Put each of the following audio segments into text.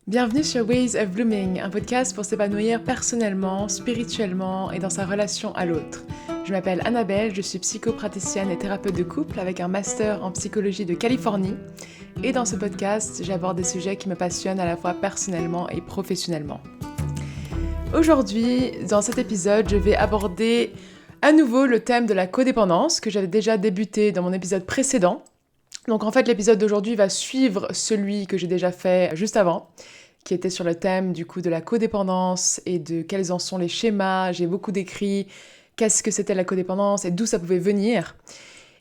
Bienvenue sur Ways of Blooming, un podcast pour s'épanouir personnellement, spirituellement et dans sa relation à l'autre. Je m'appelle Annabelle, je suis psychopraticienne et thérapeute de couple avec un master en psychologie de Californie. Et dans ce podcast, j'aborde des sujets qui me passionnent à la fois personnellement et professionnellement. Aujourd'hui, dans cet épisode, je vais aborder à nouveau le thème de la codépendance que j'avais déjà débuté dans mon épisode précédent. Donc en fait, l'épisode d'aujourd'hui va suivre celui que j'ai déjà fait juste avant, qui était sur le thème du coup de la codépendance et de quels en sont les schémas. J'ai beaucoup décrit qu'est-ce que c'était la codépendance et d'où ça pouvait venir.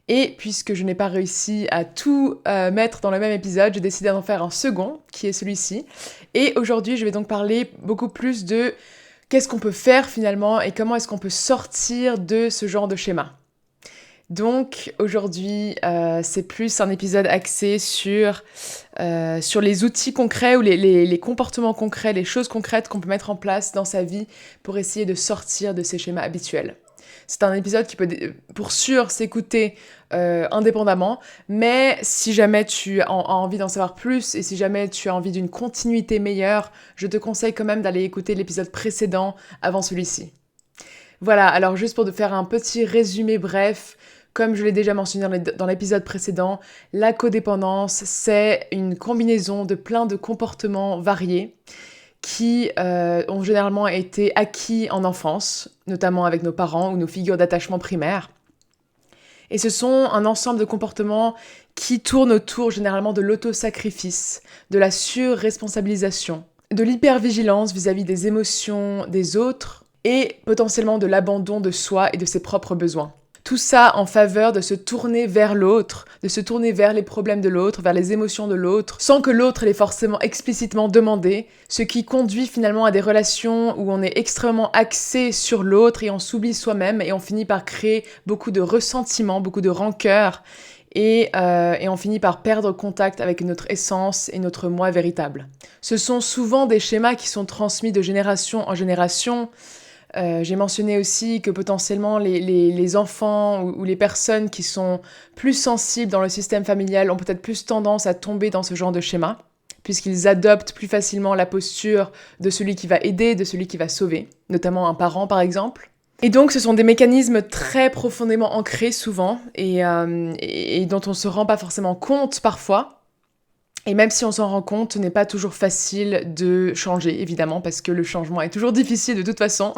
Et puisque je n'ai pas réussi à tout mettre dans le même épisode, j'ai décidé d'en faire un second, qui est celui-ci. Et aujourd'hui, je vais donc parler beaucoup plus de qu'est-ce qu'on peut faire finalement et comment est-ce qu'on peut sortir de ce genre de schéma. Donc aujourd'hui, c'est plus un épisode axé sur les outils concrets ou les comportements concrets, les choses concrètes qu'on peut mettre en place dans sa vie pour essayer de sortir de ces schémas habituels. C'est un épisode qui peut pour sûr s'écouter indépendamment, mais si jamais tu as envie d'en savoir plus et si jamais tu as envie d'une continuité meilleure, je te conseille quand même d'aller écouter l'épisode précédent avant celui-ci. Voilà, alors juste pour te faire un petit résumé bref, comme je l'ai déjà mentionné dans l'épisode précédent, la codépendance, c'est une combinaison de plein de comportements variés qui ont généralement été acquis en enfance, notamment avec nos parents ou nos figures d'attachement primaires. Et ce sont un ensemble de comportements qui tournent autour généralement de l'autosacrifice, de la surresponsabilisation, de l'hypervigilance vis-à-vis des émotions des autres et potentiellement de l'abandon de soi et de ses propres besoins. Tout ça en faveur de se tourner vers l'autre, de se tourner vers les problèmes de l'autre, vers les émotions de l'autre, sans que l'autre l'ait forcément explicitement demandé, ce qui conduit finalement à des relations où on est extrêmement axé sur l'autre et on s'oublie soi-même et on finit par créer beaucoup de ressentiment, beaucoup de rancœur et on finit par perdre contact avec notre essence et notre moi véritable. Ce sont souvent des schémas qui sont transmis de génération en génération. J'ai mentionné aussi que potentiellement les enfants ou les personnes qui sont plus sensibles dans le système familial ont peut-être plus tendance à tomber dans ce genre de schéma, puisqu'ils adoptent plus facilement la posture de celui qui va aider, de celui qui va sauver, notamment un parent par exemple. Et donc ce sont des mécanismes très profondément ancrés souvent et dont on ne se rend pas forcément compte parfois. Et même si on s'en rend compte, ce n'est pas toujours facile de changer, évidemment, parce que le changement est toujours difficile de toute façon.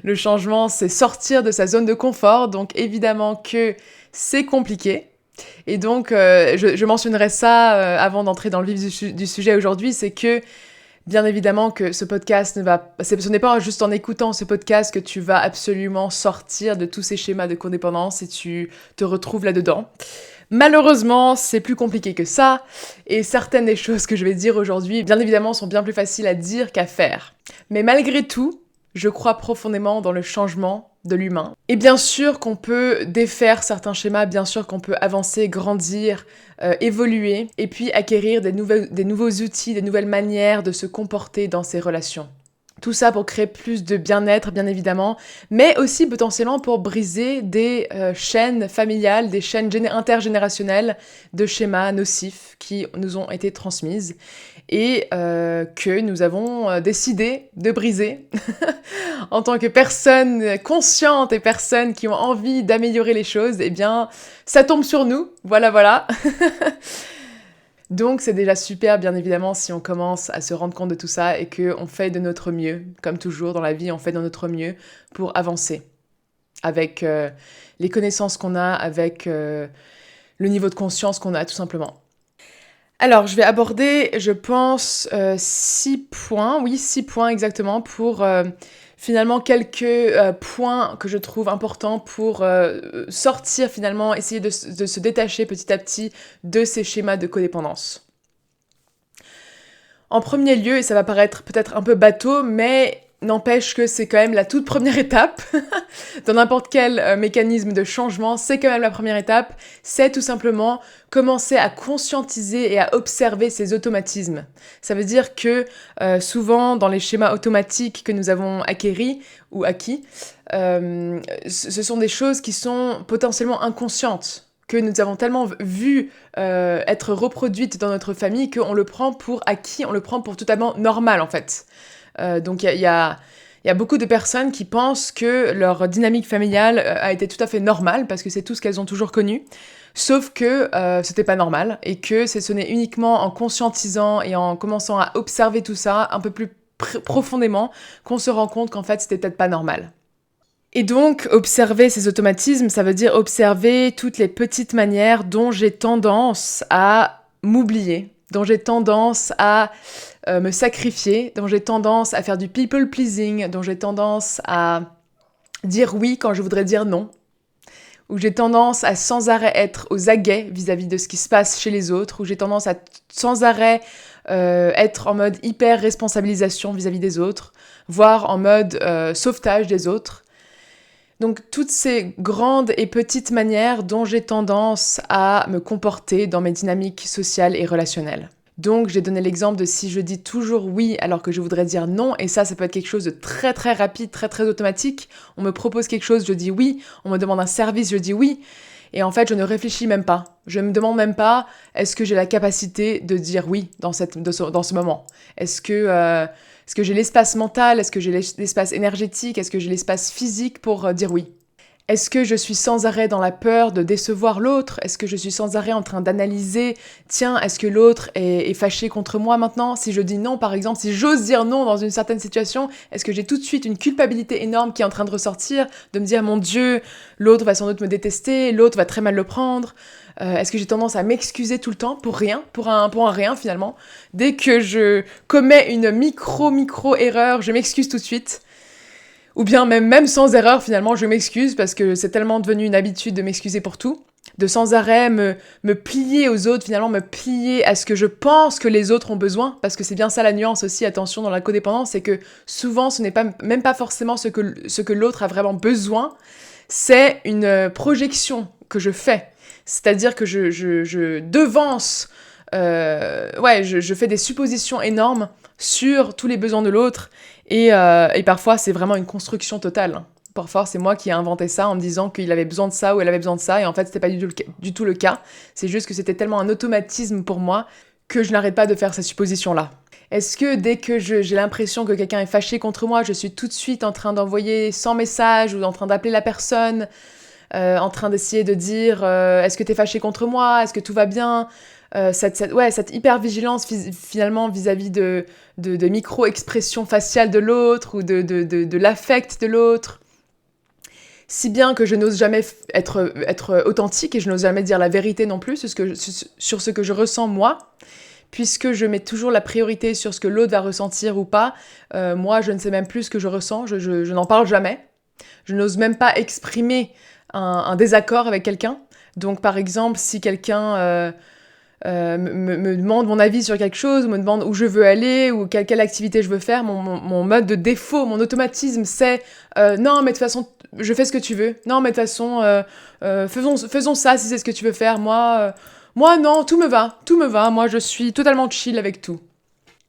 Le changement, c'est sortir de sa zone de confort, donc évidemment que c'est compliqué. Et donc, je mentionnerai ça avant d'entrer dans le vif du sujet aujourd'hui, c'est que, bien évidemment, que ce podcast ce n'est pas juste en écoutant ce podcast que tu vas absolument sortir de tous ces schémas de codépendance et tu te retrouves là-dedans. Malheureusement, c'est plus compliqué que ça, et certaines des choses que je vais dire aujourd'hui, bien évidemment, sont bien plus faciles à dire qu'à faire. Mais malgré tout, je crois profondément dans le changement de l'humain. Et bien sûr qu'on peut défaire certains schémas, bien sûr qu'on peut avancer, grandir, évoluer, et puis acquérir des nouveaux outils, des nouvelles manières de se comporter dans ces relations. Tout ça pour créer plus de bien-être, bien évidemment, mais aussi potentiellement pour briser des chaînes familiales, des chaînes intergénérationnelles de schémas nocifs qui nous ont été transmises et que nous avons décidé de briser en tant que personnes conscientes et personnes qui ont envie d'améliorer les choses. Eh bien, ça tombe sur nous, voilà. Donc c'est déjà super, bien évidemment, si on commence à se rendre compte de tout ça et qu'on fait de notre mieux. Comme toujours dans la vie, on fait de notre mieux pour avancer avec les connaissances qu'on a, avec le niveau de conscience qu'on a, tout simplement. Alors, je vais aborder, je pense, 6 points exactement, pour finalement quelques points que je trouve importants pour sortir finalement, essayer de se détacher petit à petit de ces schémas de codépendance. En premier lieu, et ça va paraître peut-être un peu bateau, mais n'empêche que c'est quand même la toute première étape. Dans n'importe quel mécanisme de changement, c'est quand même la première étape. C'est tout simplement commencer à conscientiser et à observer ces automatismes. Ça veut dire que souvent, dans les schémas automatiques que nous avons acquis, ce sont des choses qui sont potentiellement inconscientes que nous avons tellement vu être reproduite dans notre famille qu'on le prend pour acquis, on le prend pour totalement normal en fait. Donc il y a beaucoup de personnes qui pensent que leur dynamique familiale a été tout à fait normale parce que c'est tout ce qu'elles ont toujours connu, sauf que c'était pas normal et que ce n'est uniquement en conscientisant et en commençant à observer tout ça un peu plus profondément qu'on se rend compte qu'en fait c'était peut-être pas normal. Et donc, observer ces automatismes, ça veut dire observer toutes les petites manières dont j'ai tendance à m'oublier, dont j'ai tendance à me sacrifier, dont j'ai tendance à faire du people pleasing, dont j'ai tendance à dire oui quand je voudrais dire non, où j'ai tendance à sans arrêt être aux aguets vis-à-vis de ce qui se passe chez les autres, où j'ai tendance à sans arrêt être en mode hyper responsabilisation vis-à-vis des autres, voire en mode sauvetage des autres. Donc toutes ces grandes et petites manières dont j'ai tendance à me comporter dans mes dynamiques sociales et relationnelles. Donc j'ai donné l'exemple de si je dis toujours oui alors que je voudrais dire non, et ça peut être quelque chose de très très rapide, très très automatique. On me propose quelque chose, je dis oui, on me demande un service, je dis oui, et en fait je ne réfléchis même pas. Je me demande même pas, est-ce que j'ai la capacité de dire oui dans ce moment ? Est-ce que j'ai l'espace mental ? Est-ce que j'ai l'espace énergétique ? Est-ce que j'ai l'espace physique pour dire oui ? Est-ce que je suis sans arrêt dans la peur de décevoir l'autre ? Est-ce que je suis sans arrêt en train d'analyser, tiens, est-ce que l'autre est fâché contre moi maintenant ? Si je dis non, par exemple, si j'ose dire non dans une certaine situation, est-ce que j'ai tout de suite une culpabilité énorme qui est en train de ressortir, de me dire, mon Dieu, l'autre va sans doute me détester, l'autre va très mal le prendre ? Est-ce que j'ai tendance à m'excuser tout le temps pour rien, pour un rien finalement ? Dès que je commets une micro erreur, je m'excuse tout de suite. Ou bien même sans erreur finalement, je m'excuse parce que c'est tellement devenu une habitude de m'excuser pour tout, de sans arrêt me plier aux autres, finalement me plier à ce que je pense que les autres ont besoin, parce que c'est bien ça la nuance aussi, attention, dans la codépendance, c'est que souvent ce n'est même pas forcément ce que l'autre a vraiment besoin, c'est une projection que je fais. C'est-à-dire que je devance, je fais des suppositions énormes sur tous les besoins de l'autre, et parfois c'est vraiment une construction totale. Parfois c'est moi qui ai inventé ça en me disant qu'il avait besoin de ça ou elle avait besoin de ça, et en fait c'était pas du tout le cas. C'est juste que c'était tellement un automatisme pour moi que je n'arrête pas de faire ces suppositions-là. Est-ce que dès que j'ai l'impression que quelqu'un est fâché contre moi, je suis tout de suite en train d'envoyer 100 messages ou en train d'appeler la personne, en train d'essayer de dire est-ce que t'es fâché contre moi, est-ce que tout va bien, cette hyper-vigilance finalement vis-à-vis de micro-expressions faciales de l'autre ou de l'affect de l'autre. Si bien que je n'ose jamais être authentique et je n'ose jamais dire la vérité non plus sur ce que je ressens moi, puisque je mets toujours la priorité sur ce que l'autre va ressentir ou pas. Moi, je ne sais même plus ce que je ressens, je n'en parle jamais. Je n'ose même pas exprimer un désaccord avec quelqu'un. Donc par exemple, si quelqu'un me demande mon avis sur quelque chose, ou me demande où je veux aller, ou quelle activité je veux faire, mon mode de défaut, mon automatisme, c'est non mais de toute façon, je fais ce que tu veux. Non mais de toute façon, faisons ça si c'est ce que tu veux faire. Moi non, tout me va, moi je suis totalement chill avec tout.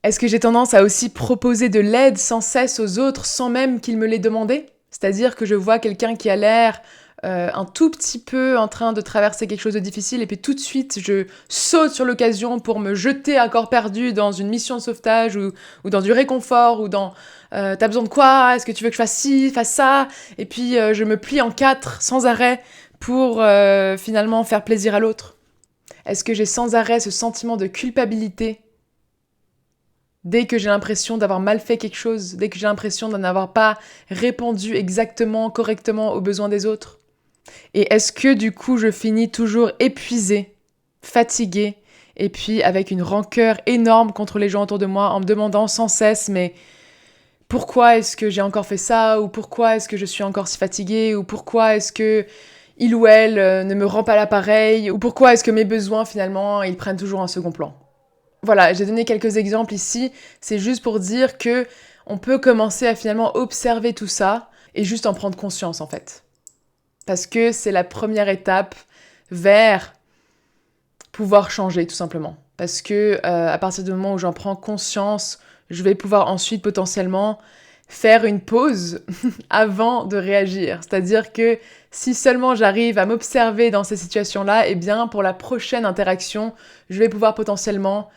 Est-ce que j'ai tendance à aussi proposer de l'aide sans cesse aux autres sans même qu'ils me l'aient demandé ? C'est-à-dire que je vois quelqu'un qui a l'air un tout petit peu en train de traverser quelque chose de difficile, et puis tout de suite je saute sur l'occasion pour me jeter à corps perdu dans une mission de sauvetage ou dans du réconfort, ou dans t'as besoin de quoi ? Est-ce que tu veux que je fasse ci, fasse ça ? Et puis je me plie en quatre sans arrêt pour finalement faire plaisir à l'autre. Est-ce que j'ai sans arrêt ce sentiment de culpabilité dès que j'ai l'impression d'avoir mal fait quelque chose, dès que j'ai l'impression de n'avoir pas répondu exactement, correctement aux besoins des autres ? Et est-ce que du coup je finis toujours épuisée, fatiguée, et puis avec une rancœur énorme contre les gens autour de moi, en me demandant sans cesse, mais pourquoi est-ce que j'ai encore fait ça ? Ou pourquoi est-ce que je suis encore si fatiguée ? Ou pourquoi est-ce que il ou elle ne me rend pas l'appareil ? Ou pourquoi est-ce que mes besoins finalement, ils prennent toujours un second plan ? Voilà, j'ai donné quelques exemples ici, c'est juste pour dire que on peut commencer à finalement observer tout ça et juste en prendre conscience en fait. Parce que c'est la première étape vers pouvoir changer tout simplement. Parce que à partir du moment où j'en prends conscience, je vais pouvoir ensuite potentiellement faire une pause avant de réagir. C'est-à-dire que Si seulement j'arrive à m'observer dans ces situations-là, eh bien, pour la prochaine interaction, je vais pouvoir potentiellement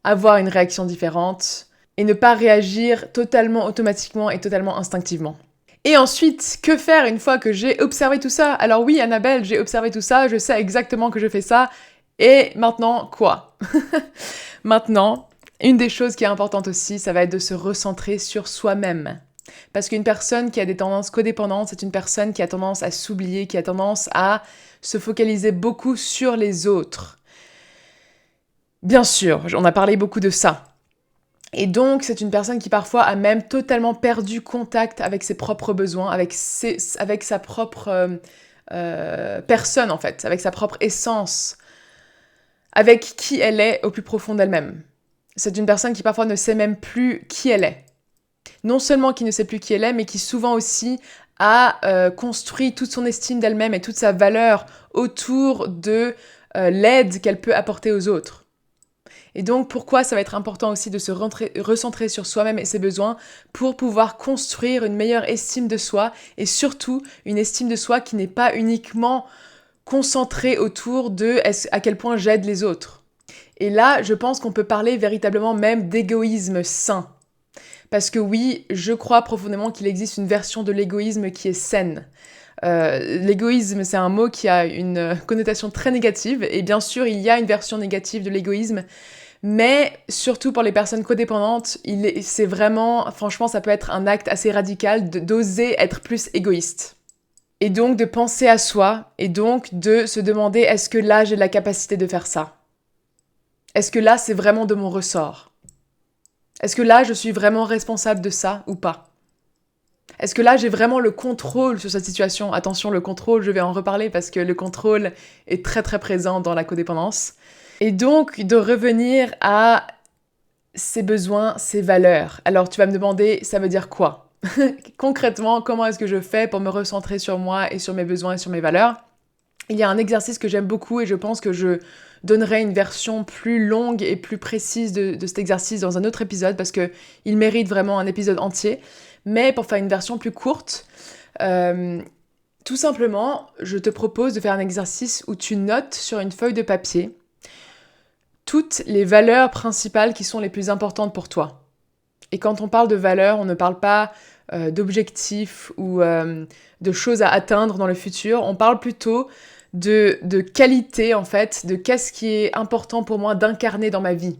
avoir une réaction différente et ne pas réagir totalement automatiquement et totalement instinctivement. Et ensuite, que faire une fois que j'ai observé tout ça? Alors oui, Annabelle, j'ai observé tout ça, je sais exactement que je fais ça, et maintenant, quoi? Maintenant, une des choses qui est importante aussi, ça va être de se recentrer sur soi-même. Parce qu'une personne qui a des tendances codépendantes, c'est une personne qui a tendance à s'oublier, qui a tendance à se focaliser beaucoup sur les autres. Bien sûr, on a parlé beaucoup de ça. Et donc, c'est une personne qui parfois a même totalement perdu contact avec ses propres besoins, avec sa propre personne en fait, avec sa propre essence, avec qui elle est au plus profond d'elle-même. C'est une personne qui parfois ne sait même plus qui elle est. Non seulement qui ne sait plus qui elle est, mais qui souvent aussi a construit toute son estime d'elle-même et toute sa valeur autour de l'aide qu'elle peut apporter aux autres. Et donc, pourquoi ça va être important aussi de se recentrer sur soi-même et ses besoins pour pouvoir construire une meilleure estime de soi et surtout une estime de soi qui n'est pas uniquement concentrée autour de à quel point j'aide les autres. Et là, je pense qu'on peut parler véritablement même d'égoïsme sain. Parce que oui, je crois profondément qu'il existe une version de l'égoïsme qui est saine. L'égoïsme, c'est un mot qui a une connotation très négative, et bien sûr, il y a une version négative de l'égoïsme, mais surtout pour les personnes codépendantes, c'est vraiment, franchement, ça peut être un acte assez radical d'oser être plus égoïste. Et donc de penser à soi, et donc de se demander, est-ce que là, j'ai la capacité de faire ça? Est-ce que là, c'est vraiment de mon ressort? Est-ce que là, je suis vraiment responsable de ça ou pas? Est-ce que là, j'ai vraiment le contrôle sur cette situation? Attention, le contrôle, je vais en reparler parce que le contrôle est très très présent dans la codépendance. Et donc, de revenir à ses besoins, ses valeurs. Alors, tu vas me demander, ça veut dire quoi? Concrètement, comment est-ce que je fais pour me recentrer sur moi et sur mes besoins et sur mes valeurs? Il y a un exercice que j'aime beaucoup et je pense que je donnerai une version plus longue et plus précise de cet exercice dans un autre épisode parce qu'il mérite vraiment un épisode entier. Mais pour faire une version plus courte, tout simplement, je te propose de faire un exercice où tu notes sur une feuille de papier toutes les valeurs principales qui sont les plus importantes pour toi. Et quand on parle de valeurs, on ne parle pas d'objectifs ou de choses à atteindre dans le futur, on parle plutôt de qualité, en fait, de qu'est-ce qui est important pour moi d'incarner dans ma vie.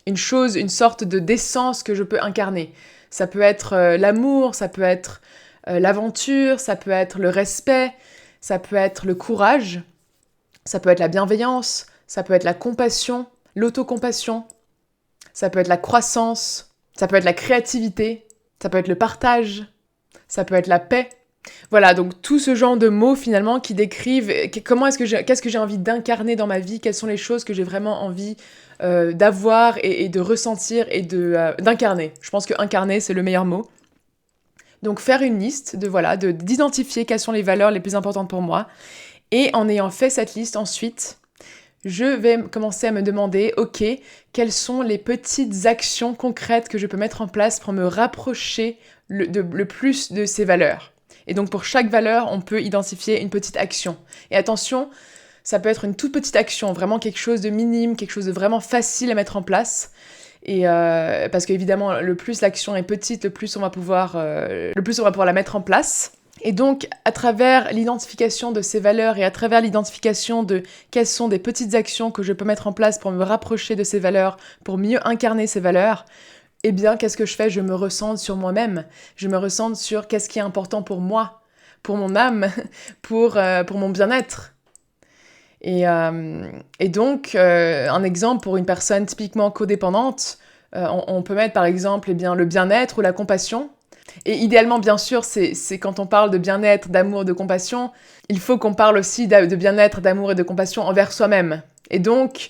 Une sorte d'essence que je peux incarner. Ça peut être l'amour, ça peut être l'aventure, ça peut être le respect, ça peut être le courage, ça peut être la bienveillance, ça peut être la compassion, l'autocompassion, ça peut être la croissance, ça peut être la créativité, ça peut être le partage, ça peut être la paix. Voilà, donc tout ce genre de mots finalement qui décrivent qu'est-ce que j'ai envie d'incarner dans ma vie, quelles sont les choses que j'ai vraiment envie d'avoir et de ressentir et d'incarner. Je pense que incarner, c'est le meilleur mot. Donc faire une liste d'identifier quelles sont les valeurs les plus importantes pour moi. Et en ayant fait cette liste ensuite, je vais commencer à me demander, ok, quelles sont les petites actions concrètes que je peux mettre en place pour me rapprocher le plus de ces valeurs. Et donc pour chaque valeur, on peut identifier une petite action. Et attention, ça peut être une toute petite action, vraiment quelque chose de minime, quelque chose de vraiment facile à mettre en place. Et parce qu'évidemment, le plus l'action est petite, le plus on va pouvoir la mettre en place. Et donc, à travers l'identification de ces valeurs et à travers l'identification de quelles sont des petites actions que je peux mettre en place pour me rapprocher de ces valeurs, pour mieux incarner ces valeurs, eh bien, qu'est-ce que je fais? Je me recentre sur moi-même. Je me recentre sur qu'est-ce qui est important pour moi, pour mon âme, pour mon bien-être. Et donc, un exemple pour une personne typiquement codépendante, on peut mettre par exemple le bien-être ou la compassion. Et idéalement, bien sûr, c'est quand on parle de bien-être, d'amour, de compassion, il faut qu'on parle aussi de bien-être, d'amour et de compassion envers soi-même. Et donc,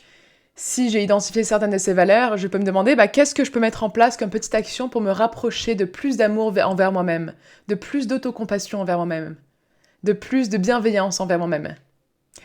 si j'ai identifié certaines de ces valeurs, je peux me demander qu'est-ce que je peux mettre en place comme petite action pour me rapprocher de plus d'amour envers moi-même, de plus d'autocompassion envers moi-même, de plus de bienveillance envers moi-même.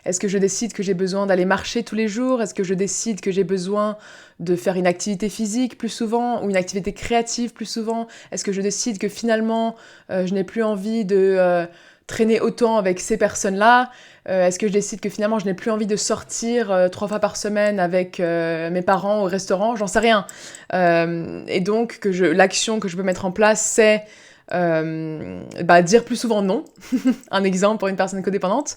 Est-ce que je décide que j'ai besoin d'aller marcher tous les jours? Est-ce que je décide que j'ai besoin de faire une activité physique plus souvent ou une activité créative plus souvent? Est-ce que je décide que finalement, je n'ai plus envie de traîner autant avec ces personnes-là? Est-ce que je décide que finalement je n'ai plus envie de sortir 3 fois par semaine avec mes parents au restaurant? J'en sais rien. Et donc l'action que je peux mettre en place, c'est dire plus souvent non. Un exemple pour une personne codépendante.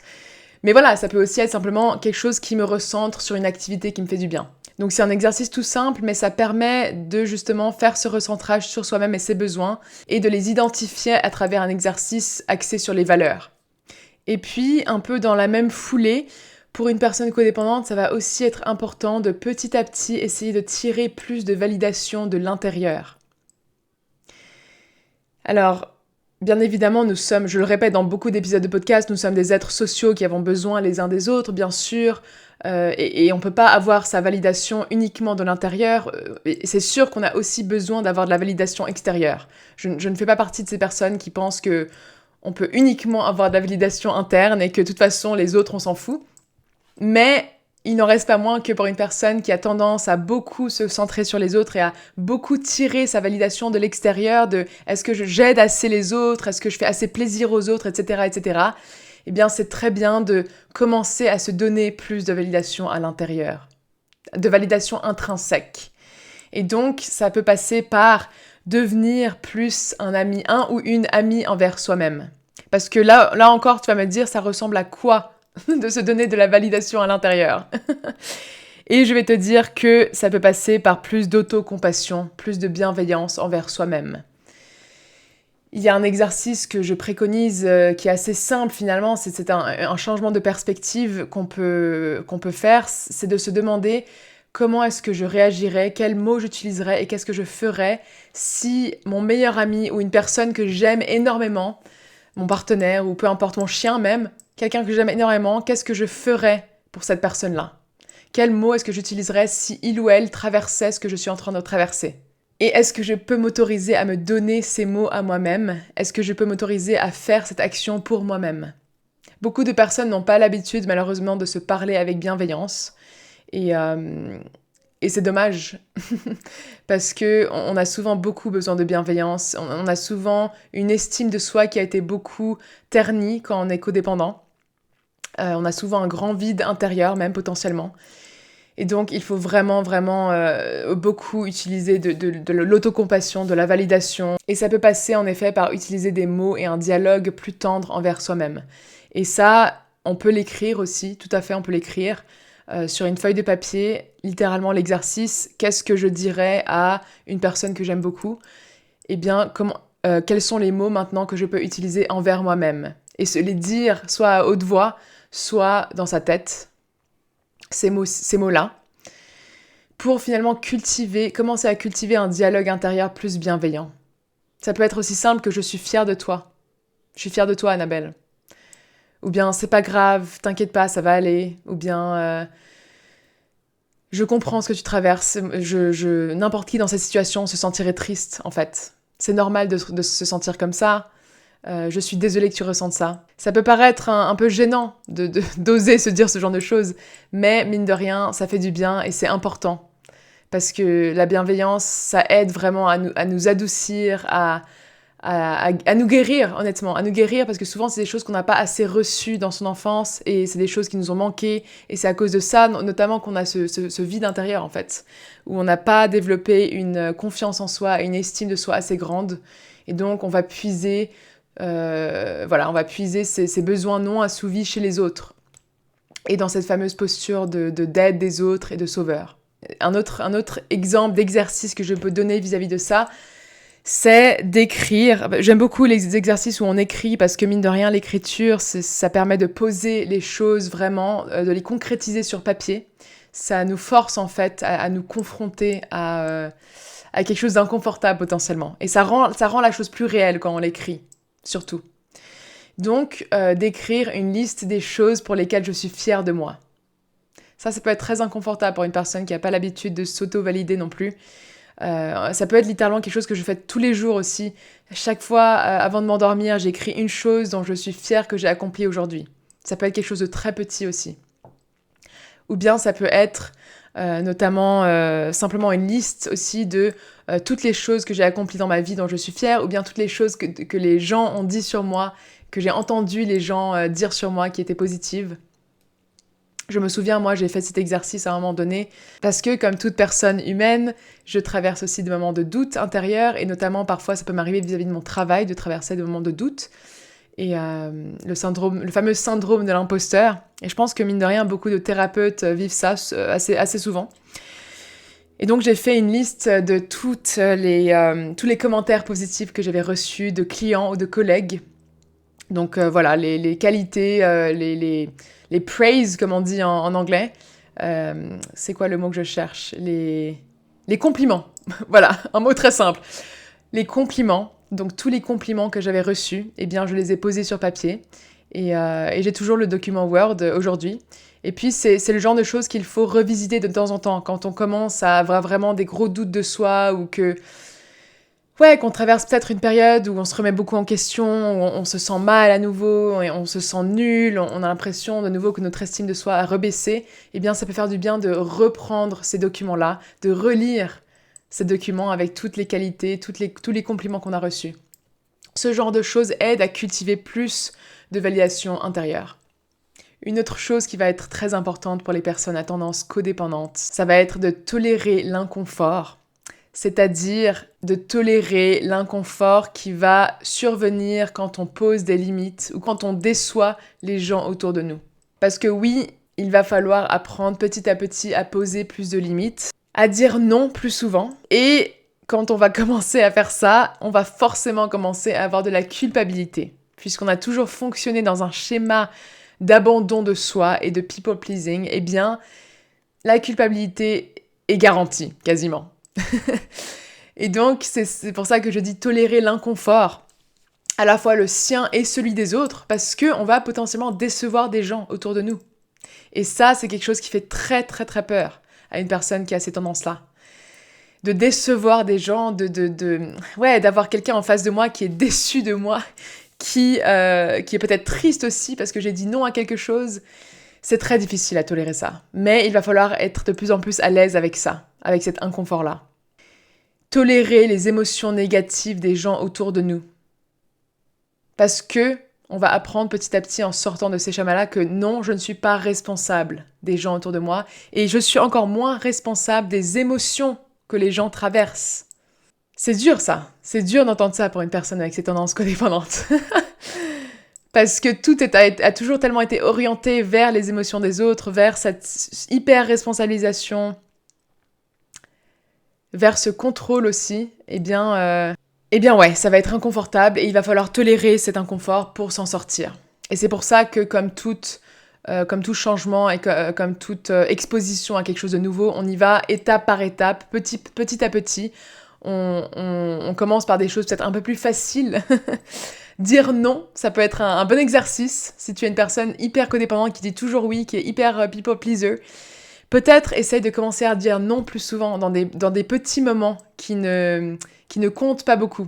Mais voilà, ça peut aussi être simplement quelque chose qui me recentre sur une activité qui me fait du bien. Donc c'est un exercice tout simple, mais ça permet de justement faire ce recentrage sur soi-même et ses besoins et de les identifier à travers un exercice axé sur les valeurs. Et puis, un peu dans la même foulée, pour une personne codépendante, ça va aussi être important de petit à petit essayer de tirer plus de validation de l'intérieur. Alors, bien évidemment, nous sommes, je le répète dans beaucoup d'épisodes de podcast, nous sommes des êtres sociaux qui avons besoin les uns des autres, bien sûr, et on ne peut pas avoir sa validation uniquement de l'intérieur. Et c'est sûr qu'on a aussi besoin d'avoir de la validation extérieure. Je ne fais pas partie de ces personnes qui pensent que on peut uniquement avoir de la validation interne et que de toute façon, les autres, on s'en fout. Mais il n'en reste pas moins que pour une personne qui a tendance à beaucoup se centrer sur les autres et à beaucoup tirer sa validation de l'extérieur, de est-ce que j'aide assez les autres, est-ce que je fais assez plaisir aux autres, etc., etc., eh bien, c'est très bien de commencer à se donner plus de validation à l'intérieur, de validation intrinsèque. Et donc, ça peut passer par devenir plus un ou une amie envers soi-même. Parce que là encore, tu vas me dire, ça ressemble à quoi de se donner de la validation à l'intérieur? Et je vais te dire que ça peut passer par plus d'autocompassion, plus de bienveillance envers soi-même. Il y a un exercice que je préconise qui est assez simple finalement, c'est un changement de perspective qu'on peut faire, c'est de se demander comment est-ce que je réagirais, quels mots j'utiliserais et qu'est-ce que je ferais si mon meilleur ami ou une personne que j'aime énormément, mon partenaire ou peu importe mon chien même, quelqu'un que j'aime énormément, qu'est-ce que je ferais pour cette personne-là? Quels mots est-ce que j'utiliserais si il ou elle traversait ce que je suis en train de traverser? Et est-ce que je peux m'autoriser à me donner ces mots à moi-même? Est-ce que je peux m'autoriser à faire cette action pour moi-même? Beaucoup de personnes n'ont pas l'habitude, malheureusement, de se parler avec bienveillance. Et c'est dommage, parce qu'on a souvent beaucoup besoin de bienveillance. On a souvent une estime de soi qui a été beaucoup ternie quand on est codépendant. On a souvent un grand vide intérieur, même potentiellement. Et donc, il faut vraiment, vraiment beaucoup utiliser de l'autocompassion, de la validation. Et ça peut passer, en effet, par utiliser des mots et un dialogue plus tendre envers soi-même. Et ça, on peut l'écrire aussi, tout à fait, on peut l'écrire sur une feuille de papier, littéralement l'exercice. Qu'est-ce que je dirais à une personne que j'aime beaucoup? Eh bien, quels sont les mots maintenant que je peux utiliser envers moi-même? Et se les dire soit à haute voix, soit dans sa tête, ces mots-là, pour finalement commencer à cultiver un dialogue intérieur plus bienveillant. Ça peut être aussi simple que je suis fière de toi. Je suis fière de toi, Annabelle. Ou bien c'est pas grave, t'inquiète pas, ça va aller. Ou bien je comprends ce que tu traverses. N'importe qui dans cette situation se sentirait triste, en fait. C'est normal de se sentir comme ça. Je suis désolée que tu ressentes ça. Ça peut paraître un peu gênant d'oser se dire ce genre de choses, mais mine de rien, ça fait du bien et c'est important. Parce que la bienveillance, ça aide vraiment à nous adoucir, à nous guérir, honnêtement. À nous guérir, parce que souvent, c'est des choses qu'on n'a pas assez reçues dans son enfance, et c'est des choses qui nous ont manqué, et c'est à cause de ça, notamment, qu'on a ce vide intérieur, en fait, où on n'a pas développé une confiance en soi, une estime de soi assez grande, et donc on va puiser... on va puiser ces besoins non assouvis chez les autres. Et dans cette fameuse posture d'aide des autres et de sauveur. Un autre exemple d'exercice que je peux donner vis-à-vis de ça, c'est d'écrire. J'aime beaucoup les exercices où on écrit parce que mine de rien, l'écriture, ça permet de poser les choses vraiment, de les concrétiser sur papier. Ça nous force en fait à nous confronter à quelque chose d'inconfortable potentiellement. Et ça rend la chose plus réelle quand on l'écrit. Surtout. Donc, d'écrire une liste des choses pour lesquelles je suis fière de moi. Ça peut être très inconfortable pour une personne qui n'a pas l'habitude de s'auto-valider non plus. Ça peut être littéralement quelque chose que je fais tous les jours aussi. Chaque fois, avant de m'endormir, j'écris une chose dont je suis fière que j'ai accomplie aujourd'hui. Ça peut être quelque chose de très petit aussi. Ou bien ça peut être notamment simplement une liste aussi de toutes les choses que j'ai accomplies dans ma vie dont je suis fière, ou bien toutes les choses que les gens ont dit sur moi que j'ai entendu les gens dire sur moi qui étaient positives. Je me souviens, moi, j'ai fait cet exercice à un moment donné parce que, comme toute personne humaine, je traverse aussi des moments de doute intérieur et notamment, parfois, ça peut m'arriver vis-à-vis de mon travail de traverser des moments de doute et le fameux syndrome de l'imposteur. Et je pense que, mine de rien, beaucoup de thérapeutes vivent ça assez souvent. Et donc, j'ai fait une liste de tous les commentaires positifs que j'avais reçus de clients ou de collègues. Donc, voilà, les qualités, les praise, comme on dit en anglais. C'est quoi le mot que je cherche ? Les compliments. Voilà, un mot très simple. Les compliments. Donc, tous les compliments que j'avais reçus, eh bien, je les ai posés sur papier. Et j'ai toujours le document Word aujourd'hui. Et puis, c'est le genre de choses qu'il faut revisiter de temps en temps. Quand on commence à avoir vraiment des gros doutes de soi ou qu'on traverse peut-être une période où on se remet beaucoup en question, où on se sent mal à nouveau, et on se sent nul, on a l'impression de nouveau que notre estime de soi a rebaissé, eh bien ça peut faire du bien de reprendre ces documents-là, de relire ces documents avec toutes les qualités, tous les compliments qu'on a reçus. Ce genre de choses aide à cultiver plus de validation intérieure. Une autre chose qui va être très importante pour les personnes à tendance codépendante, ça va être de tolérer l'inconfort. C'est-à-dire de tolérer l'inconfort qui va survenir quand on pose des limites ou quand on déçoit les gens autour de nous. Parce que oui, il va falloir apprendre petit à petit à poser plus de limites, à dire non plus souvent. Et quand on va commencer à faire ça, on va forcément commencer à avoir de la culpabilité. Puisqu'on a toujours fonctionné dans un schéma d'abandon de soi et de people pleasing, eh bien, la culpabilité est garantie, quasiment. Et donc, c'est pour ça que je dis tolérer l'inconfort, à la fois le sien et celui des autres, parce qu'on va potentiellement décevoir des gens autour de nous. Et ça, c'est quelque chose qui fait très très très peur à une personne qui a ces tendances-là. De décevoir des gens, d'avoir quelqu'un en face de moi qui est déçu de moi, qui est peut-être triste aussi parce que j'ai dit non à quelque chose. C'est très difficile à tolérer ça. Mais il va falloir être de plus en plus à l'aise avec ça, avec cet inconfort-là. Tolérer les émotions négatives des gens autour de nous. Parce que on va apprendre petit à petit en sortant de ces schémas-là que non, je ne suis pas responsable des gens autour de moi et je suis encore moins responsable des émotions que les gens traversent. C'est dur ça. C'est dur d'entendre ça pour une personne avec ces tendances codépendantes. Parce que tout a toujours tellement été orienté vers les émotions des autres, vers cette hyper-responsabilisation, vers ce contrôle aussi, eh bien ouais, ça va être inconfortable et il va falloir tolérer cet inconfort pour s'en sortir. Et c'est pour ça que comme tout changement et comme toute exposition à quelque chose de nouveau, on y va étape par étape, petit à petit. On commence par des choses peut-être un peu plus faciles. Dire non, ça peut être un bon exercice si tu es une personne hyper codépendante qui dit toujours oui, qui est hyper people pleaser. Peut-être essaye de commencer à dire non plus souvent dans des petits moments qui ne comptent pas beaucoup.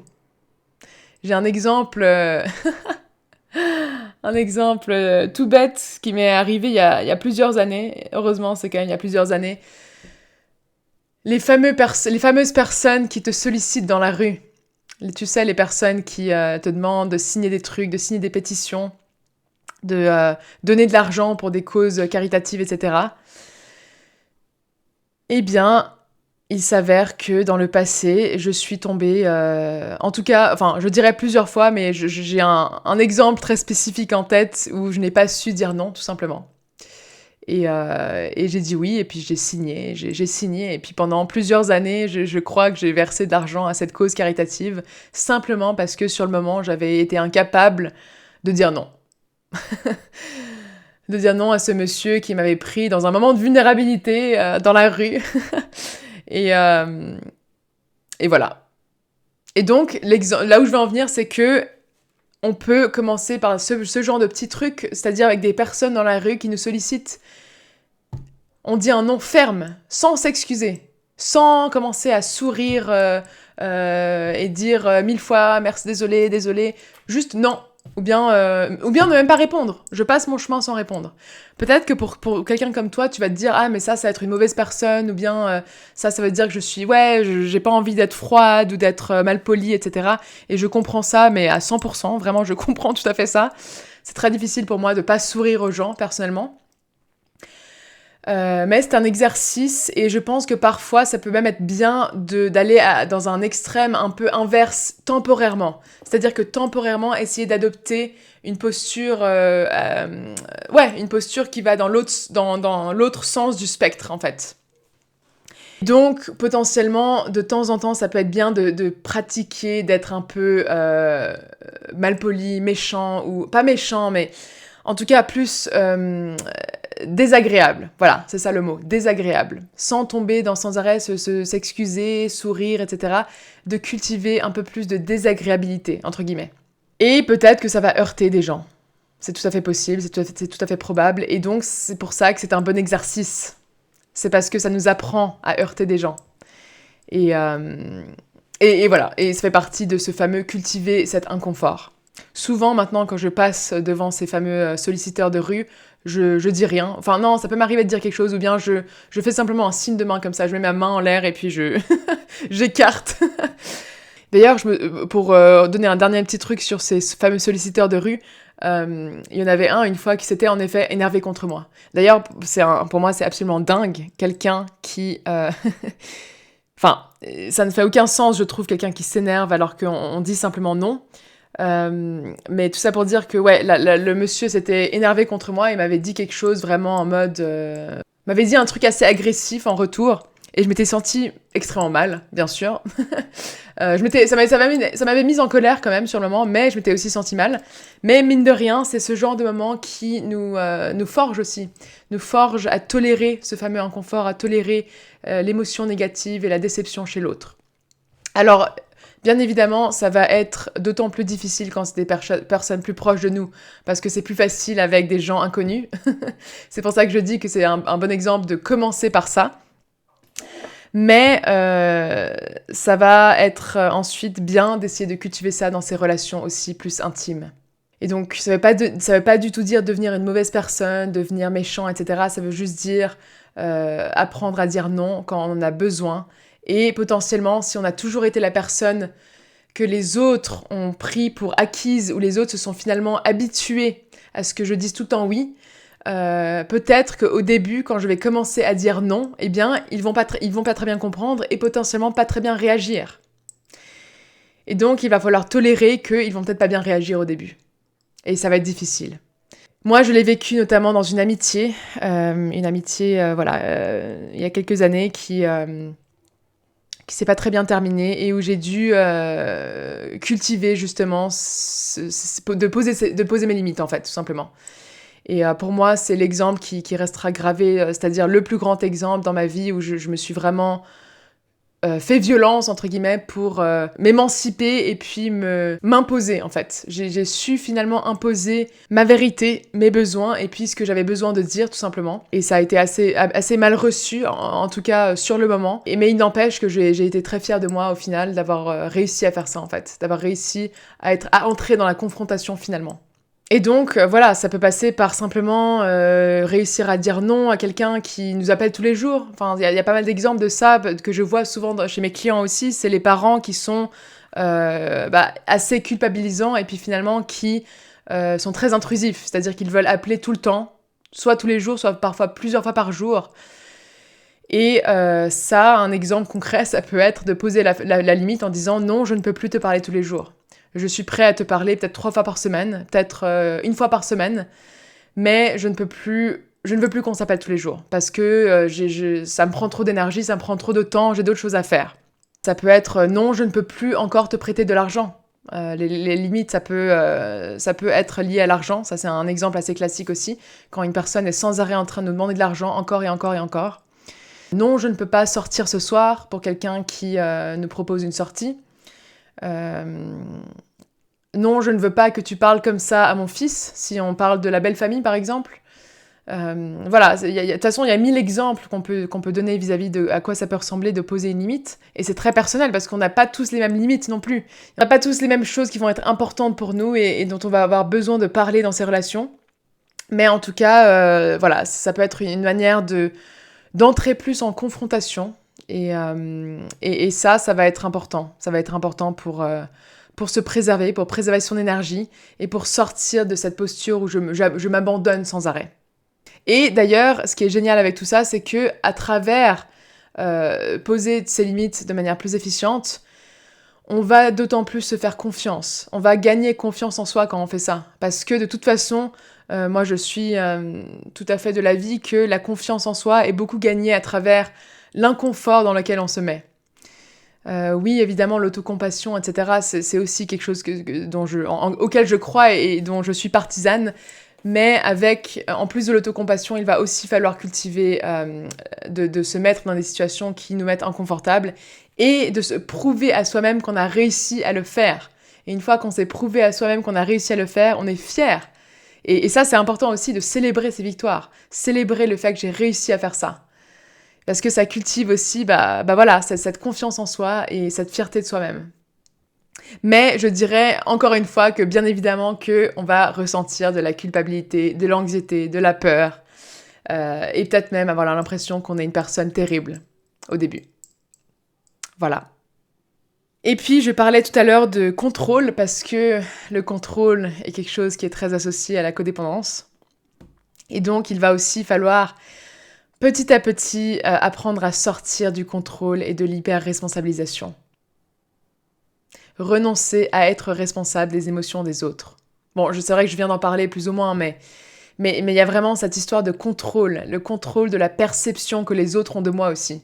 J'ai un exemple, tout bête qui m'est arrivé il y a plusieurs années. Heureusement, c'est quand même il y a plusieurs années. Les fameuses personnes qui te sollicitent dans la rue. Tu sais, les personnes qui te demandent de signer des trucs, de signer des pétitions, de donner de l'argent pour des causes caritatives, etc. Eh bien, il s'avère que dans le passé, je suis tombée, en tout cas, enfin, je dirais plusieurs fois, mais j'ai un exemple très spécifique en tête où je n'ai pas su dire non, tout simplement. Et j'ai dit oui, et puis j'ai signé, et puis pendant plusieurs années, je crois que j'ai versé de l'argent à cette cause caritative, simplement parce que sur le moment, j'avais été incapable de dire non. De dire non à ce monsieur qui m'avait pris dans un moment de vulnérabilité dans la rue. et voilà. Et donc, là où je veux en venir, c'est que on peut commencer par ce genre de petits trucs, c'est-à-dire avec des personnes dans la rue qui nous sollicitent. On dit un non ferme, sans s'excuser, sans commencer à sourire et dire 1000 fois merci, désolé. Juste non, ou bien ne même pas répondre. Je passe mon chemin sans répondre. Peut-être que pour quelqu'un comme toi, tu vas te dire « Ah, mais ça va être une mauvaise personne » ou bien ça veut dire que j'ai pas envie d'être froide ou d'être malpolie, etc. » Et je comprends ça, mais à 100%, vraiment, je comprends tout à fait ça. C'est très difficile pour moi de pas sourire aux gens, personnellement. Mais c'est un exercice et je pense que parfois ça peut même être bien d'aller dans un extrême un peu inverse temporairement. C'est-à-dire que temporairement essayer d'adopter une posture, une posture qui va dans l'autre sens du spectre en fait. Donc potentiellement de temps en temps ça peut être bien de pratiquer, d'être un peu malpoli, méchant ou pas méchant mais en tout cas plus désagréable, voilà, c'est ça le mot, désagréable, sans tomber sans arrêt s'excuser, sourire, etc., de cultiver un peu plus de désagréabilité, entre guillemets. Et peut-être que ça va heurter des gens. C'est tout à fait possible, c'est tout à fait probable, et donc c'est pour ça que c'est un bon exercice. C'est parce que ça nous apprend à heurter des gens. Et voilà, et ça fait partie de ce fameux cultiver cet inconfort. Souvent, maintenant, quand je passe devant ces fameux solliciteurs de rue, je dis rien. Enfin, non, ça peut m'arriver de dire quelque chose, ou bien je fais simplement un signe de main comme ça. Je mets ma main en l'air et puis j'écarte. D'ailleurs, pour donner un dernier petit truc sur ces fameux solliciteurs de rue, il y en avait un, une fois, qui s'était en effet énervé contre moi. D'ailleurs, pour moi, c'est absolument dingue. Quelqu'un qui... Enfin, ça ne fait aucun sens, je trouve, quelqu'un qui s'énerve alors qu'on dit simplement non. Mais tout ça pour dire que le monsieur s'était énervé contre moi et m'avait dit quelque chose vraiment en mode... m'avait dit un truc assez agressif en retour. Et je m'étais sentie extrêmement mal, bien sûr. Ça m'avait mise en colère quand même sur le moment, mais je m'étais aussi sentie mal. Mais mine de rien, c'est ce genre de moment qui nous forge aussi. Nous forge à tolérer ce fameux inconfort, à tolérer l'émotion négative et la déception chez l'autre. Alors, bien évidemment, ça va être d'autant plus difficile quand c'est des personnes plus proches de nous, parce que c'est plus facile avec des gens inconnus. C'est pour ça que je dis que c'est un bon exemple de commencer par ça. Mais ça va être ensuite bien d'essayer de cultiver ça dans ses relations aussi plus intimes. Et donc, ça veut pas du tout dire devenir une mauvaise personne, devenir méchant, etc. Ça veut juste dire apprendre à dire non quand on en a besoin. Et potentiellement, si on a toujours été la personne que les autres ont pris pour acquise, ou les autres se sont finalement habitués à ce que je dise tout le temps oui, peut-être qu'au début, quand je vais commencer à dire non, eh bien, ils vont pas très bien comprendre et potentiellement pas très bien réagir. Et donc, il va falloir tolérer qu'ils vont peut-être pas bien réagir au début. Et ça va être difficile. Moi, je l'ai vécu notamment dans une amitié, il y a quelques années qui s'est pas très bien terminée et où j'ai dû cultiver justement de poser mes limites en fait, tout simplement. Et pour moi, c'est l'exemple qui restera gravé, c'est-à-dire le plus grand exemple dans ma vie où je me suis vraiment fait violence, entre guillemets, pour m'émanciper et puis m'imposer, en fait. J'ai su finalement imposer ma vérité, mes besoins, et puis ce que j'avais besoin de dire, tout simplement. Et ça a été assez mal reçu, en tout cas sur le moment. Mais il n'empêche que j'ai été très fière de moi, au final, d'avoir réussi à faire ça, en fait. D'avoir réussi à entrer dans la confrontation, finalement. Et donc, voilà, ça peut passer par simplement réussir à dire non à quelqu'un qui nous appelle tous les jours. Enfin, il y a pas mal d'exemples de ça que je vois souvent chez mes clients aussi. C'est les parents qui sont assez culpabilisants et puis finalement qui sont très intrusifs. C'est-à-dire qu'ils veulent appeler tout le temps, soit tous les jours, soit parfois plusieurs fois par jour. Et ça, un exemple concret, ça peut être de poser la limite en disant « Non, je ne peux plus te parler tous les jours ». Je suis prêt à te parler peut-être 3 fois par semaine, peut-être 1 fois par semaine, mais je ne veux plus qu'on s'appelle tous les jours, parce que ça me prend trop d'énergie, ça me prend trop de temps, j'ai d'autres choses à faire. Ça peut être non, je ne peux plus encore te prêter de l'argent. Les limites, ça peut être lié à l'argent, ça c'est un exemple assez classique aussi, quand une personne est sans arrêt en train de nous demander de l'argent, encore et encore et encore. Non, je ne peux pas sortir ce soir pour quelqu'un qui nous propose une sortie. Non, je ne veux pas que tu parles comme ça à mon fils, si on parle de la belle famille par exemple. Voilà, de toute façon, il y a 1000 exemples qu'on peut donner vis-à-vis de à quoi ça peut ressembler de poser une limite. Et c'est très personnel parce qu'on n'a pas tous les mêmes limites non plus. On n'a pas tous les mêmes choses qui vont être importantes pour nous et dont on va avoir besoin de parler dans ces relations. Mais en tout cas, voilà, ça peut être une manière d'entrer plus en confrontation. Et ça va être important. Ça va être important pour se préserver, pour préserver son énergie et pour sortir de cette posture où je m'abandonne sans arrêt. Et d'ailleurs, ce qui est génial avec tout ça, c'est que à travers poser ses limites de manière plus efficiente, on va d'autant plus se faire confiance. On va gagner confiance en soi quand on fait ça. Parce que de toute façon, moi je suis tout à fait de l'avis que la confiance en soi est beaucoup gagnée à travers l'inconfort dans lequel on se met. Oui, évidemment, l'autocompassion, etc., c'est aussi quelque chose auquel je crois et dont je suis partisane. Mais en plus de l'autocompassion, il va aussi falloir cultiver de se mettre dans des situations qui nous mettent inconfortables et de se prouver à soi-même qu'on a réussi à le faire. Et une fois qu'on s'est prouvé à soi-même qu'on a réussi à le faire, on est fier. Et ça, c'est important aussi de célébrer ses victoires, célébrer le fait que j'ai réussi à faire ça. Parce que ça cultive aussi voilà, cette confiance en soi et cette fierté de soi-même. Mais je dirais encore une fois que bien évidemment qu'on va ressentir de la culpabilité, de l'anxiété, de la peur, et peut-être même avoir l'impression qu'on est une personne terrible au début. Voilà. Et puis je parlais tout à l'heure de contrôle parce que le contrôle est quelque chose qui est très associé à la codépendance. Et donc il va aussi falloir petit à petit apprendre à sortir du contrôle et de l'hyper-responsabilisation. Renoncer à être responsable des émotions des autres. Bon, c'est vrai que je viens d'en parler plus ou moins, mais il y a vraiment cette histoire de contrôle, le contrôle de la perception que les autres ont de moi aussi.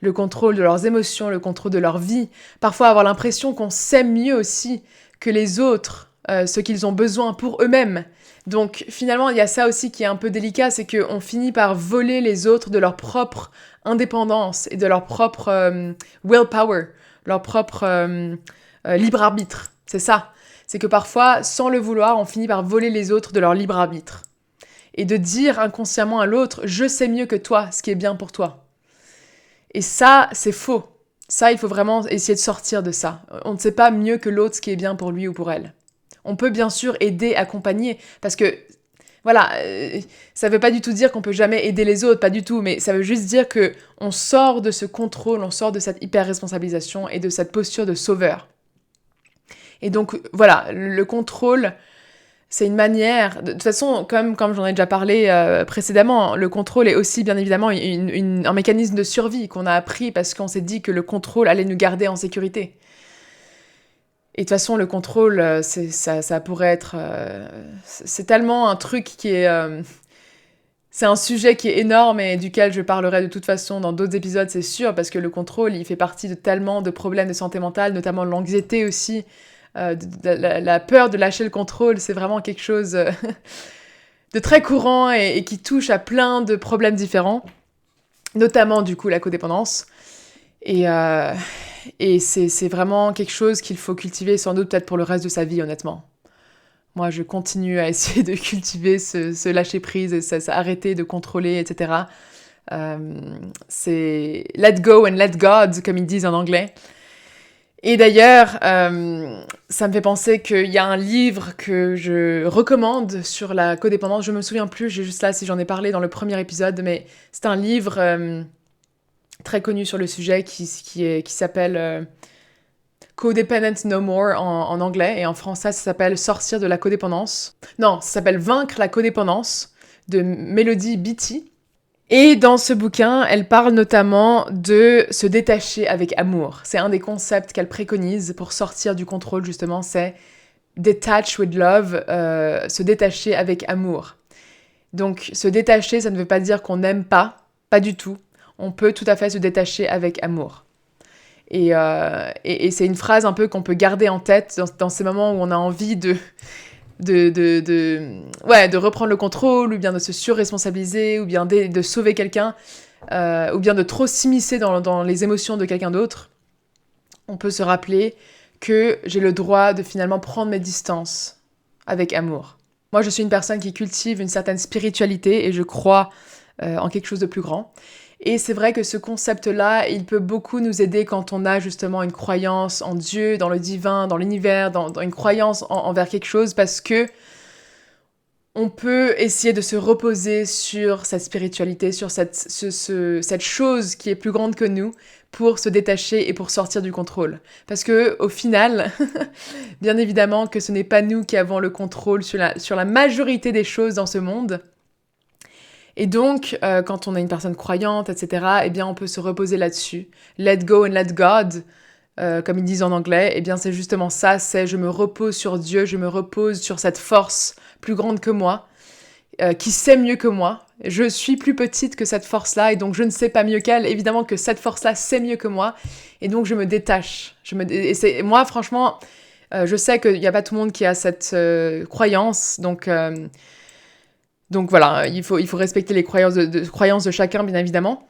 Le contrôle de leurs émotions, le contrôle de leur vie. Parfois avoir l'impression qu'on sait mieux aussi que les autres, ce qu'ils ont besoin pour eux-mêmes. Donc finalement, il y a ça aussi qui est un peu délicat, c'est qu'on finit par voler les autres de leur propre indépendance et de leur propre willpower, leur propre libre arbitre. C'est ça. C'est que parfois, sans le vouloir, on finit par voler les autres de leur libre arbitre. Et de dire inconsciemment à l'autre « je sais mieux que toi ce qui est bien pour toi ». Et ça, c'est faux. Ça, il faut vraiment essayer de sortir de ça. On ne sait pas mieux que l'autre ce qui est bien pour lui ou pour elle. On peut bien sûr aider, accompagner, parce que, voilà, ça veut pas du tout dire qu'on peut jamais aider les autres, pas du tout, mais ça veut juste dire que on sort de ce contrôle, on sort de cette hyper-responsabilisation et de cette posture de sauveur. Et donc, voilà, le contrôle, c'est une manière... De toute façon, comme j'en ai déjà parlé précédemment, le contrôle est aussi, bien évidemment, un mécanisme de survie qu'on a appris parce qu'on s'est dit que le contrôle allait nous garder en sécurité. Et de toute façon, le contrôle, ça pourrait être... c'est tellement un truc qui est... c'est un sujet qui est énorme et duquel je parlerai de toute façon dans d'autres épisodes, c'est sûr, parce que le contrôle, il fait partie de tellement de problèmes de santé mentale, notamment l'anxiété aussi. La peur de lâcher le contrôle, c'est vraiment quelque chose de très courant et qui touche à plein de problèmes différents, notamment du coup la codépendance. Et c'est vraiment quelque chose qu'il faut cultiver sans doute peut-être pour le reste de sa vie, honnêtement. Moi, je continue à essayer de cultiver ce lâcher-prise et arrêter de contrôler, etc. C'est let go and let God, comme ils disent en anglais. Et d'ailleurs, ça me fait penser qu'il y a un livre que je recommande sur la codépendance. Je me souviens plus, j'ai juste là si j'en ai parlé dans le premier épisode, mais c'est un livre très connu sur le sujet qui s'appelle Codependent No More en anglais, et en français ça s'appelle Sortir de la codépendance. Non, ça s'appelle Vaincre la codépendance de Melody Beattie. Et dans ce bouquin, elle parle notamment de se détacher avec amour. C'est un des concepts qu'elle préconise pour sortir du contrôle, justement, c'est detach with love, se détacher avec amour. Donc, se détacher, ça ne veut pas dire qu'on n'aime pas du tout. On peut tout à fait se détacher avec amour. Et c'est une phrase un peu qu'on peut garder en tête dans ces moments où on a envie de reprendre le contrôle, ou bien de se surresponsabiliser, ou bien de sauver quelqu'un, ou bien de trop s'immiscer dans les émotions de quelqu'un d'autre. On peut se rappeler que j'ai le droit de finalement prendre mes distances avec amour. Moi, je suis une personne qui cultive une certaine spiritualité et je crois en quelque chose de plus grand. Et c'est vrai que ce concept-là, il peut beaucoup nous aider quand on a justement une croyance en Dieu, dans le divin, dans l'univers, dans une croyance envers quelque chose, parce que on peut essayer de se reposer sur cette spiritualité, sur cette chose qui est plus grande que nous, pour se détacher et pour sortir du contrôle. Parce que au final, bien évidemment que ce n'est pas nous qui avons le contrôle sur la majorité des choses dans ce monde. Et donc, quand on est une personne croyante, etc., eh bien, on peut se reposer là-dessus. Let go and let God, comme ils disent en anglais, eh bien, c'est justement ça, c'est je me repose sur Dieu, je me repose sur cette force plus grande que moi, qui sait mieux que moi. Je suis plus petite que cette force-là, et donc je ne sais pas mieux qu'elle. Évidemment que cette force-là sait mieux que moi, et donc je me détache. Moi, franchement, je sais qu'il n'y a pas tout le monde qui a cette croyance, donc voilà, il faut respecter les croyances de chacun, bien évidemment.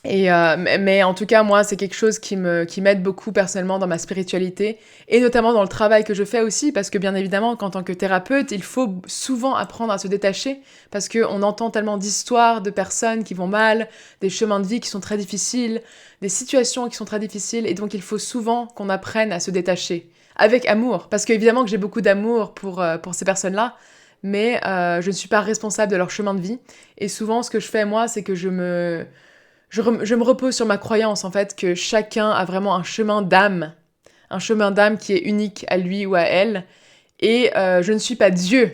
Mais en tout cas, moi, c'est quelque chose qui m'aide beaucoup personnellement dans ma spiritualité, et notamment dans le travail que je fais aussi, parce que bien évidemment qu'en tant que thérapeute, il faut souvent apprendre à se détacher, parce qu'on entend tellement d'histoires de personnes qui vont mal, des chemins de vie qui sont très difficiles, des situations qui sont très difficiles, et donc il faut souvent qu'on apprenne à se détacher, avec amour, parce qu'évidemment que j'ai beaucoup d'amour pour ces personnes-là, mais je ne suis pas responsable de leur chemin de vie, et souvent ce que je fais moi, c'est que je me repose sur ma croyance, en fait, que chacun a vraiment un chemin d'âme qui est unique à lui ou à elle, et je ne suis pas Dieu.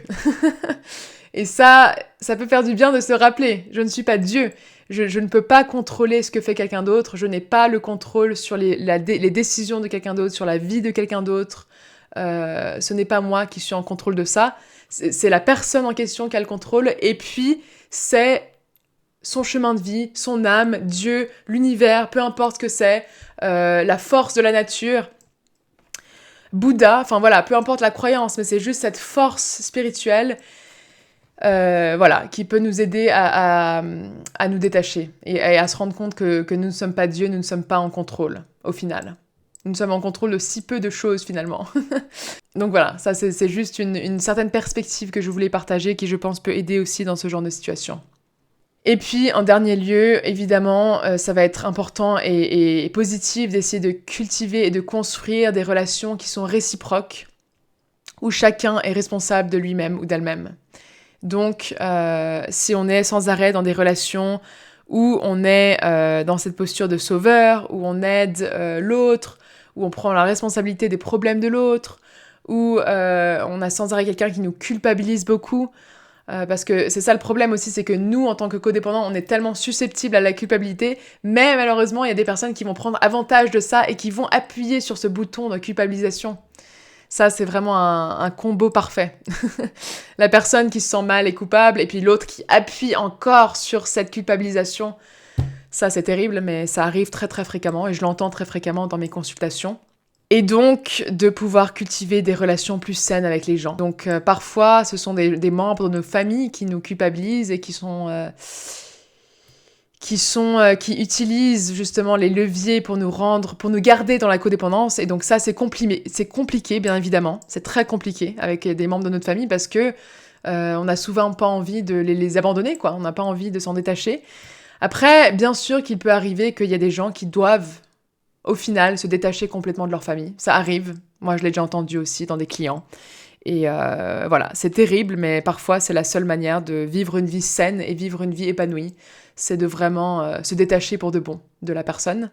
Et ça peut faire du bien de se rappeler, je ne suis pas Dieu. Je ne peux pas contrôler ce que fait quelqu'un d'autre, je n'ai pas le contrôle sur les décisions de quelqu'un d'autre, sur la vie de quelqu'un d'autre. Ce n'est pas moi qui suis en contrôle de ça, c'est la personne en question qui a le contrôle, et puis c'est son chemin de vie, son âme, Dieu, l'univers, peu importe ce que c'est, la force de la nature, Bouddha, enfin voilà, peu importe la croyance, mais c'est juste cette force spirituelle, voilà, qui peut nous aider à nous détacher et à se rendre compte que nous ne sommes pas Dieu, nous ne sommes pas en contrôle, au final. Nous sommes en contrôle de si peu de choses, finalement. Donc voilà, ça c'est juste une certaine perspective que je voulais partager, qui je pense peut aider aussi dans ce genre de situation. Et puis, en dernier lieu, évidemment, ça va être important et positif d'essayer de cultiver et de construire des relations qui sont réciproques, où chacun est responsable de lui-même ou d'elle-même. Donc, si on est sans arrêt dans des relations où on est dans cette posture de sauveur, où on aide l'autre, où on prend la responsabilité des problèmes de l'autre, où on a sans arrêt quelqu'un qui nous culpabilise beaucoup, parce que c'est ça le problème aussi, c'est que nous, en tant que codépendants, on est tellement susceptibles à la culpabilité, mais malheureusement, il y a des personnes qui vont prendre avantage de ça et qui vont appuyer sur ce bouton de culpabilisation. Ça, c'est vraiment un combo parfait. La personne qui se sent mal et coupable, et puis l'autre qui appuie encore sur cette culpabilisation. Ça, c'est terrible, mais ça arrive très très fréquemment, et je l'entends très fréquemment dans mes consultations. Et donc, de pouvoir cultiver des relations plus saines avec les gens. Donc, parfois, ce sont des membres de nos familles qui nous culpabilisent et qui utilisent justement les leviers pour nous garder dans la codépendance. Et donc ça, c'est compliqué, bien évidemment. C'est très compliqué avec des membres de notre famille parce que on n'a souvent pas envie de les abandonner, quoi. On n'a pas envie de s'en détacher. Après, bien sûr qu'il peut arriver qu'il y a des gens qui doivent au final, se détacher complètement de leur famille. Ça arrive. Moi, je l'ai déjà entendu aussi dans des clients. Et voilà, c'est terrible, mais parfois, c'est la seule manière de vivre une vie saine et vivre une vie épanouie. C'est de vraiment se détacher pour de bon de la personne.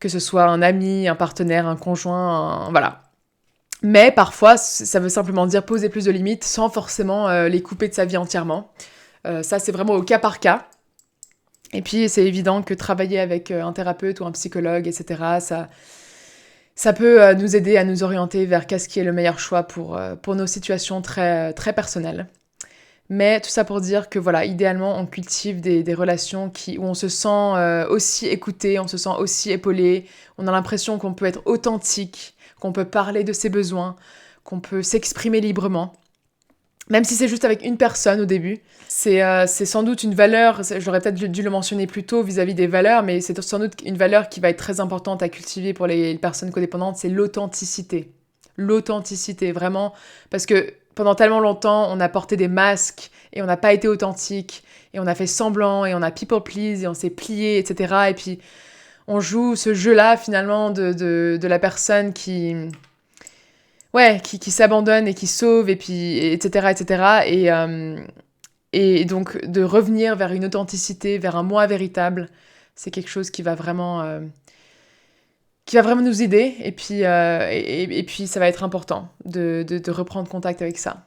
Que ce soit un ami, un partenaire, un conjoint, voilà. Mais parfois, ça veut simplement dire poser plus de limites sans forcément les couper de sa vie entièrement. Ça, c'est vraiment au cas par cas. Et puis, c'est évident que travailler avec un thérapeute ou un psychologue, etc., ça peut nous aider à nous orienter vers qu'est-ce qui est le meilleur choix pour nos situations très, très personnelles. Mais tout ça pour dire que, voilà, idéalement, on cultive des relations où on se sent aussi écouté, on se sent aussi épaulé, on a l'impression qu'on peut être authentique, qu'on peut parler de ses besoins, qu'on peut s'exprimer librement. Même si c'est juste avec une personne au début, c'est sans doute une valeur, j'aurais peut-être dû le mentionner plus tôt vis-à-vis des valeurs, mais c'est sans doute une valeur qui va être très importante à cultiver pour les personnes codépendantes, c'est l'authenticité. L'authenticité, vraiment, parce que pendant tellement longtemps, on a porté des masques et on n'a pas été authentique et on a fait semblant et on a people please et on s'est plié, etc. Et puis on joue ce jeu-là finalement de la personne qui s'abandonne et qui sauve et puis etc. etc. Et donc de revenir vers une authenticité, vers un moi véritable, c'est quelque chose qui va vraiment nous aider, et puis ça va être important de reprendre contact avec ça.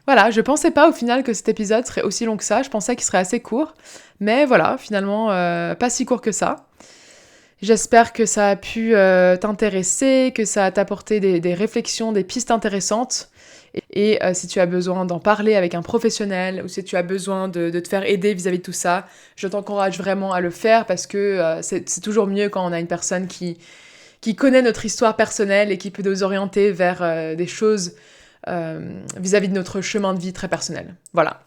Voilà, je pensais pas au final que cet épisode serait aussi long que ça, je pensais qu'il serait assez court, mais voilà, finalement, pas si court que ça. J'espère que ça a pu t'intéresser, que ça a t'apporté des réflexions, des pistes intéressantes. Et si tu as besoin d'en parler avec un professionnel ou si tu as besoin de te faire aider vis-à-vis de tout ça, je t'encourage vraiment à le faire parce que c'est toujours mieux quand on a une personne qui connaît notre histoire personnelle et qui peut nous orienter vers des choses vis-à-vis de notre chemin de vie très personnel. Voilà.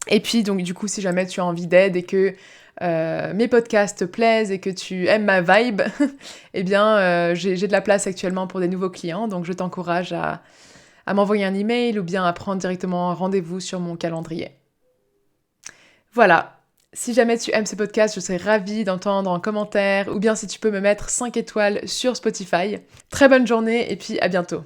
Et puis, donc, du coup, si jamais tu as envie d'aide et que mes podcasts te plaisent et que tu aimes ma vibe, eh bien, j'ai de la place actuellement pour des nouveaux clients, donc je t'encourage à m'envoyer un email ou bien à prendre directement un rendez-vous sur mon calendrier. Voilà. Si jamais tu aimes ce podcast, je serais ravie d'entendre en commentaire ou bien si tu peux me mettre 5 étoiles sur Spotify. Très bonne journée et puis à bientôt.